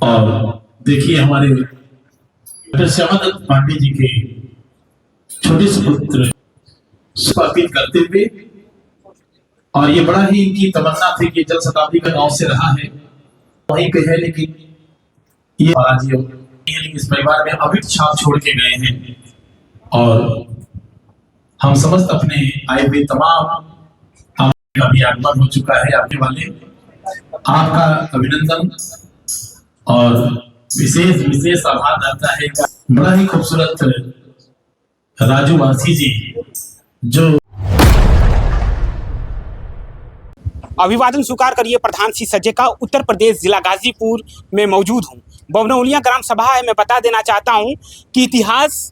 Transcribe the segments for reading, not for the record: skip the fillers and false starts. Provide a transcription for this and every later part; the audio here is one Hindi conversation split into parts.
और देखिए हमारे डॉक्टर श्यामादत्त पांडे जी के छोटे सुपुत्र स्वागत करते हुए, और ये बड़ा ही इनकी तमन्ना थी कि जल शताब्दी का गांव से रहा है वहीं पे है, लेकिन ये इस परिवार में अमिट छाप छोड़ के गए हैं। और हम समस्त अपने आए हुए तमाम का भी आगमन हो चुका है। आने वाले आपका अभिनंदन और विशेष विशेष आभार रहता है। बड़ा ही खूबसूरत राजू वासी जी जो अभिवादन स्वीकार करिए। प्रधान श्री सज्जे का उत्तर प्रदेश जिला गाजीपुर में मौजूद हूँ। बवनौलिया ग्राम सभा है। मैं बता देना चाहता हूँ कि इतिहास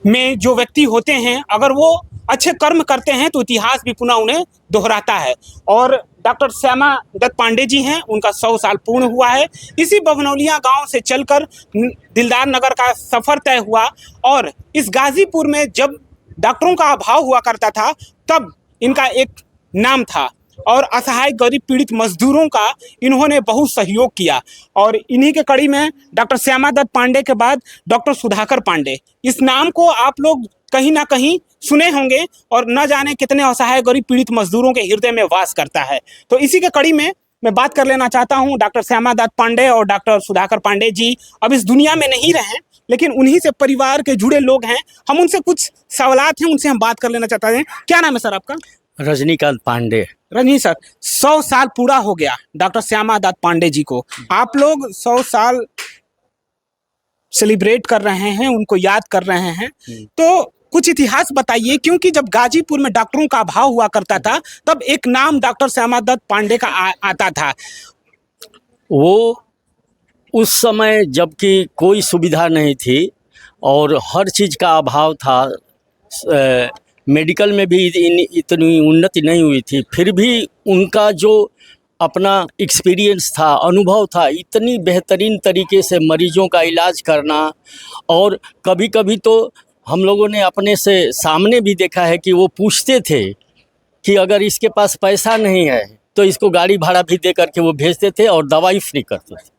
में जो व्यक्ति होते हैं अगर वो अच्छे कर्म करते हैं तो इतिहास भी पुनः उन्हें दोहराता है। और डॉक्टर श्यामादत्त पांडे जी हैं, उनका 100 साल पूर्ण हुआ है। इसी बवनौलिया गांव से चलकर दिलदार नगर का सफ़र तय हुआ। और इस गाजीपुर में जब डॉक्टरों का अभाव हुआ करता था तब इनका एक नाम था और असहाय गरीब पीड़ित मजदूरों का इन्होंने बहुत सहयोग किया। और इन्हीं के कड़ी में डॉक्टर श्यामादत्त पांडे के बाद डॉक्टर सुधाकर पांडे, इस नाम को आप लोग कहीं ना कहीं सुने होंगे और न जाने कितने असहाय गरीब पीड़ित मजदूरों के हृदय में वास करता है। तो इसी के कड़ी में मैं बात कर लेना चाहता हूं। डॉक्टर श्यामादत्त पांडे और डॉक्टर सुधाकर पांडे जी अब इस दुनिया में नहीं रहे, लेकिन उन्हीं से परिवार के जुड़े लोग हैं। हम उनसे कुछ सवालात हैं, उनसे हम बात कर लेना चाहते हैं। क्या नाम है सर आपका? रजनीकांत पांडे। रजनी सर, 100 साल पूरा हो गया डॉक्टर श्यामादत्त पांडे जी को। आप लोग 100 साल सेलिब्रेट कर रहे हैं, उनको याद कर रहे हैं, तो कुछ इतिहास बताइए। क्योंकि जब गाजीपुर में डॉक्टरों का अभाव हुआ करता था तब एक नाम डॉक्टर श्यामादत्त पांडे का आता था। वो उस समय जबकि कोई सुविधा नहीं थी और हर चीज़ का अभाव था, मेडिकल में भी इतनी उन्नति नहीं हुई थी, फिर भी उनका जो अपना एक्सपीरियंस था, अनुभव था, इतनी बेहतरीन तरीके से मरीजों का इलाज करना। और कभी कभी तो हम लोगों ने अपने से सामने भी देखा है कि वो पूछते थे कि अगर इसके पास पैसा नहीं है तो इसको गाड़ी भाड़ा भी दे करके वो भेजते थे और दवाई फ्री करते थे।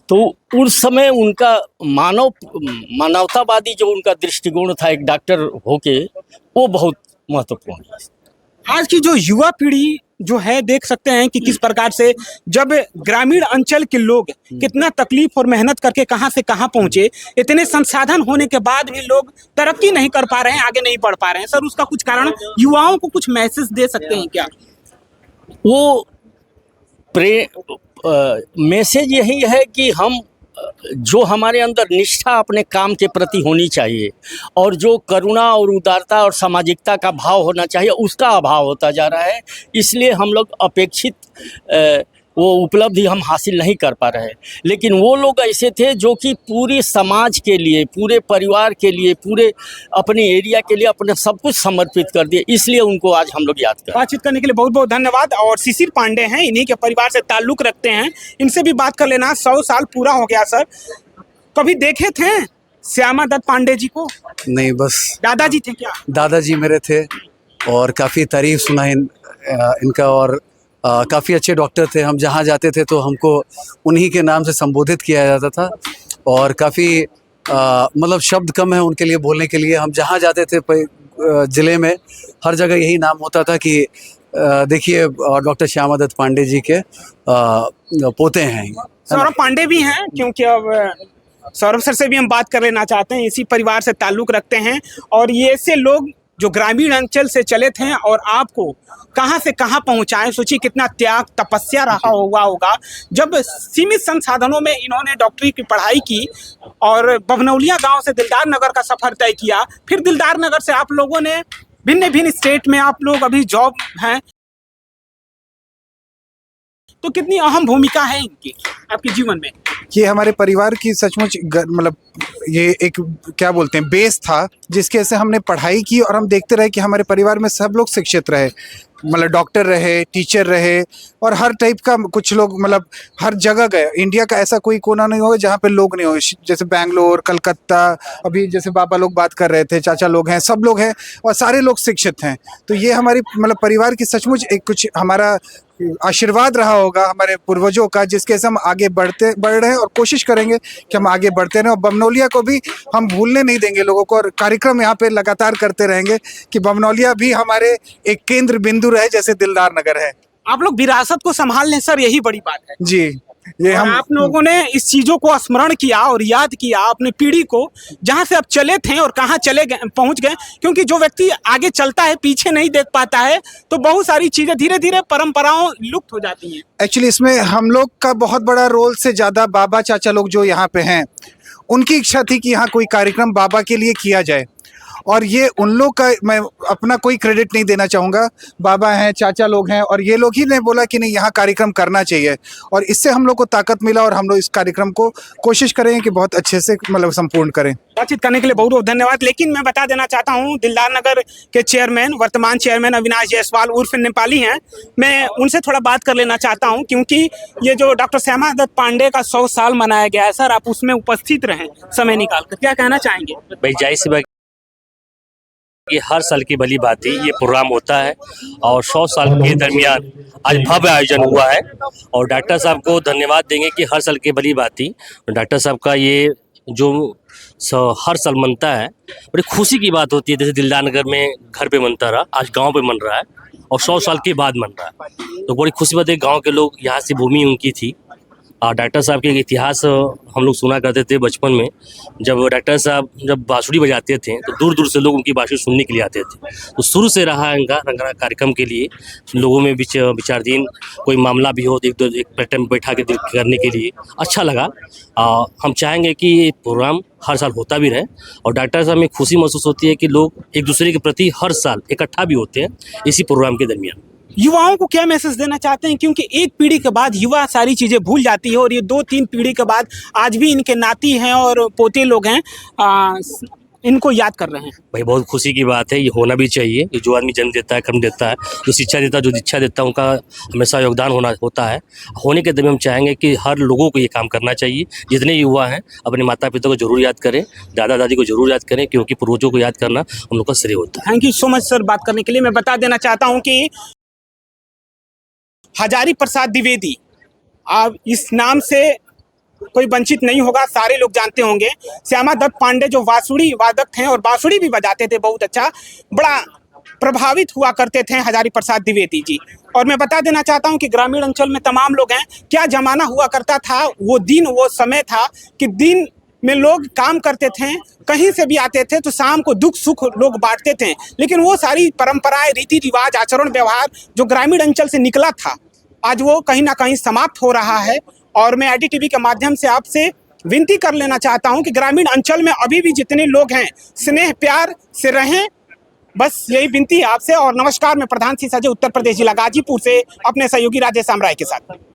तो उस समय उनका मानवतावादी जो उनका दृष्टिकोण था एक डॉक्टर होके, वो बहुत महत्वपूर्ण है। आज की जो युवा पीढ़ी जो है देख सकते हैं कि किस प्रकार से जब ग्रामीण अंचल के लोग कितना तकलीफ और मेहनत करके कहां से कहां पहुंचे, इतने संसाधन होने के बाद भी लोग तरक्की नहीं कर पा रहे हैं, आगे नहीं बढ़ पा रहे हैं। सर, उसका कुछ कारण युवाओं को कुछ मैसेज दे सकते हैं क्या? वो मैसेज यही है कि हम जो हमारे अंदर निष्ठा अपने काम के प्रति होनी चाहिए और जो करुणा और उदारता और सामाजिकता का भाव होना चाहिए, उसका अभाव होता जा रहा है। इसलिए हम लोग अपेक्षित वो उपलब्धि हम हासिल नहीं कर पा रहे हैं। लेकिन वो लोग ऐसे थे जो कि पूरे समाज के लिए, पूरे परिवार के लिए, पूरे अपने एरिया के लिए अपना सब कुछ समर्पित कर दिए। इसलिए उनको आज हम लोग याद कर। बातचीत करने के लिए बहुत बहुत धन्यवाद। और शिशिर पांडे हैं, इन्हीं के परिवार से ताल्लुक रखते हैं, इनसे भी बात कर लेना। 100 साल पूरा हो गया सर, कभी देखे थे श्यामादत्त पांडे जी को? नहीं, बस दादाजी थे क्या? दादाजी मेरे थे और काफ़ी तारीफ सुना इनका। और काफ़ी अच्छे डॉक्टर थे। हम जहाँ जाते थे तो हमको उन्हीं के नाम से संबोधित किया जाता था और काफ़ी मतलब शब्द कम है उनके लिए बोलने के लिए। हम जहाँ जाते थे ज़िले में हर जगह यही नाम होता था कि देखिए डॉक्टर श्यामादत्त पांडे जी के पोते हैं। सौरभ पांडे भी हैं, क्योंकि अब सौरभ सर से भी हम बात कर लेना चाहते हैं। इसी परिवार से ताल्लुक़ रखते हैं और ये ऐसे लोग जो ग्रामीण अंचल से चले थे और आपको कहां से कहां पहुंचाए। सोचिए कितना त्याग तपस्या रहा हुआ होगा। जब सीमित संसाधनों में इन्होंने डॉक्टरी की पढ़ाई की और बवनौलिया गांव से दिलदार नगर का सफर तय किया, फिर दिलदार नगर से आप लोगों ने भिन्न भिन्न स्टेट में आप लोग अभी जॉब हैं, तो कितनी अहम भूमिका है इनकी आपके जीवन में? ये हमारे परिवार की सचमुच मतलब ये एक क्या बोलते हैं बेस था जिसके से हमने पढ़ाई की और हम देखते रहे कि हमारे परिवार में सब लोग शिक्षित रहे। मतलब डॉक्टर रहे, टीचर रहे और हर टाइप का कुछ लोग, मतलब हर जगह गए। इंडिया का ऐसा कोई कोना नहीं होगा जहाँ पे लोग नहीं हो, जैसे बैंगलोर, कलकत्ता, अभी जैसे बाबा लोग बात कर रहे थे, चाचा लोग हैं, सब लोग हैं और सारे लोग शिक्षित हैं। तो ये हमारी मतलब परिवार की सचमुच एक कुछ हमारा आशीर्वाद रहा होगा हमारे पूर्वजों का, जिसके से हम आगे बढ़ रहे हैं और कोशिश करेंगे कि हम आगे बढ़ते रहें। और बमनौलिया को भी हम भूलने नहीं देंगे लोगों को, और कार्यक्रम यहाँ पे लगातार करते रहेंगे कि बमनौलिया भी हमारे एक केंद्र बिंदु रहे जैसे दिलदार नगर है। आप लोग विरासत को संभाल लें सर, यही बड़ी बात है। जी, ये और हम आप लोगों ने इस चीजों को स्मरण किया और याद किया अपनी पीढ़ी को, जहां से अब चले थे और कहां चले गए, पहुंच गए। क्योंकि जो व्यक्ति आगे चलता है पीछे नहीं देख पाता है, तो बहुत सारी चीजें धीरे धीरे परंपराओं लुप्त हो जाती हैं। एक्चुअली इसमें हम लोग का बहुत बड़ा रोल से ज़्यादा बाबा चाचा लोग जो यहाँ पे हैं, उनकी इच्छा थी कि यहाँ कोई कार्यक्रम बाबा के लिए किया जाए, और ये उन लोग का, मैं अपना कोई क्रेडिट नहीं देना चाहूँगा, बाबा हैं, चाचा लोग हैं, और ये लोग ही ने बोला कि नहीं यहाँ कार्यक्रम करना चाहिए, और इससे हम लोग को ताकत मिला और हम लोग इस कार्यक्रम को कोशिश करेंगे कि बहुत अच्छे से मतलब संपूर्ण करें। बातचीत करने के लिए बहुत बहुत धन्यवाद। लेकिन मैं बता देना चाहता हूं, दिलदार नगर के चेयरमैन, वर्तमान चेयरमैन अविनाश जायसवाल उर्फ नेपाली हैं। मैं उनसे थोड़ा बात कर लेना चाहता हूं, क्योंकि ये जो डॉक्टर श्यामा दत्त पांडे का 100 साल मनाया गया है सर, आप उसमें उपस्थित रहें समय निकाल कर, क्या कहना चाहेंगे? भाई जाहिर सी बात, ये हर साल की भली बात ही ये प्रोग्राम होता है और 100 साल के दरमियान आज भव्य आयोजन हुआ है। और डॉक्टर साहब को धन्यवाद देंगे कि हर साल की भली बात ही डॉक्टर साहब का ये जो हर साल मनता है, बड़ी खुशी की बात होती है। जैसे दिलदार नगर में घर पे मनता रहा, आज गांव पे मन रहा है और 100 साल के बाद मन रहा है, तो बड़ी खुशी बात है। गाँव के लोग, यहाँ से भूमि उनकी थी। और डॉक्टर साहब के इतिहास हम लोग सुना करते थे बचपन में, जब डॉक्टर साहब जब बांसुरी बजाते थे तो दूर दूर से लोग उनकी बांसुरी सुनने के लिए आते थे। तो शुरू से रहा इनका रंगना कार्यक्रम के लिए, लोगों में विचारधीन कोई मामला भी हो तो एक प्लेटफॉर्म बैठा के करने के लिए अच्छा लगा। हम चाहेंगे कि ये प्रोग्राम हर साल होता भी रहे, और डॉक्टर साहब में खुशी महसूस होती है कि लोग एक दूसरे के प्रति हर साल इकट्ठा भी होते हैं इसी प्रोग्राम के दरमियान। युवाओं को क्या मैसेज देना चाहते हैं? क्योंकि एक पीढ़ी के बाद युवा सारी चीज़ें भूल जाती है, और ये 2-3 पीढ़ी के बाद आज भी इनके नाती हैं और पोते लोग हैं, इनको याद कर रहे हैं। भाई बहुत खुशी की बात है, ये होना भी चाहिए। कि जो आदमी जन्म देता है, कर्म देता है, जो शिक्षा देता है, जो दीक्षा देता है, उनका हमेशा योगदान होता है। होने के दरमियान हम चाहेंगे कि हर लोगों को ये काम करना चाहिए। जितने युवा हैं अपने माता पिता को जरूर याद करें, दादा दादी को जरूर याद करें, क्योंकि पूर्वजों को याद करना हम लोग का श्रेय होता है। Thank you so much sir बात करने के लिए। मैं बता देना चाहता हूँ कि हजारी प्रसाद द्विवेदी, अब इस नाम से कोई वंचित नहीं होगा, सारे लोग जानते होंगे। श्यामा दत्त पांडे जो बांसुरी वादक थे और बांसुरी भी बजाते थे बहुत अच्छा, बड़ा प्रभावित हुआ करते थे हजारी प्रसाद द्विवेदी जी। और मैं बता देना चाहता हूं कि ग्रामीण अंचल में तमाम लोग हैं, क्या जमाना हुआ करता था, वो दिन वो समय था कि दिन में लोग काम करते थे, कहीं से भी आते थे तो शाम को दुख सुख लोग बांटते थे। लेकिन वो सारी परंपराएं, रीति रिवाज, आचरण व्यवहार जो ग्रामीण अंचल से निकला था, आज वो कहीं ना कहीं समाप्त हो रहा है। और मैं IDTV के माध्यम से आपसे विनती कर लेना चाहता हूं कि ग्रामीण अंचल में अभी भी जितने लोग हैं स्नेह प्यार से रहें, बस यही विनती है आपसे। और नमस्कार, मैं प्रधान सी सजे उत्तर प्रदेश जिला गाजीपुर से अपने सहयोगी राजेश राय के साथ।